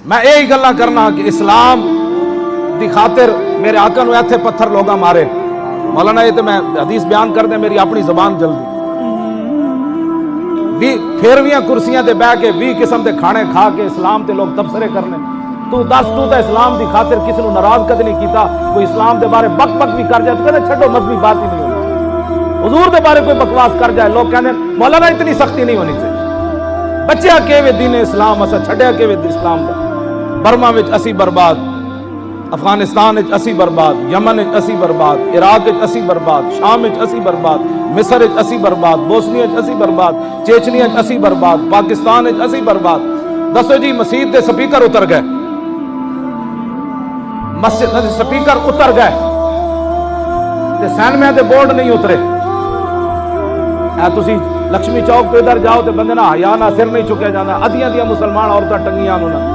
میں یہی گلاں کرنا کہ اسلام دی خاطر میرے آقا نو ایتھے پتھر لوگا مارے مولانا، یہ تو میں حدیث بیان کر دیں میری اپنی زبان جلدی پھیرویاں کرسیاں تے بہ کے 20 قسم دے کھانے کھا کے اسلام تے لوگ تبصرے کرنے، تو دس تو تے اسلام دی خاطر کسی نو ناراض کد نہیں کیتا، کوئی اسلام دے بارے بک بک بھی کر جائے تو کہتے چھڈو مذہبی بات ہی نہیں ہونی، حضور دے بارے کوئی بکواس کر جائے لوگ کہتے مولانا اتنی سختی نہیں ہونی چاہیے، بچیا کیوے دین اسلام اسا چھڈیا کیوے اسلام دا، برما وچ اسی برباد، افغانستان وچ اسی برباد، یمن وچ اسی برباد، عراق وچ اسی برباد، شام وچ اسی برباد، مصر وچ اسی برباد، بوسنی وچ اسی برباد، چیچنی وچ اسی برباد، پاکستان وچ اسی برباد۔ دسو جی مسجد دے سپیکر اتر گئے، مسجد دے سپیکر اتر گئے تے سینمے دے بورڈ نہیں اترے۔ اے تسی لکشمی چوک تو ادھر جاؤ تے بندے نہ حیا نہ سر نہیں چکیا جانا، ادھیاں دیاں مسلمان عورتاں ٹنگیاں نو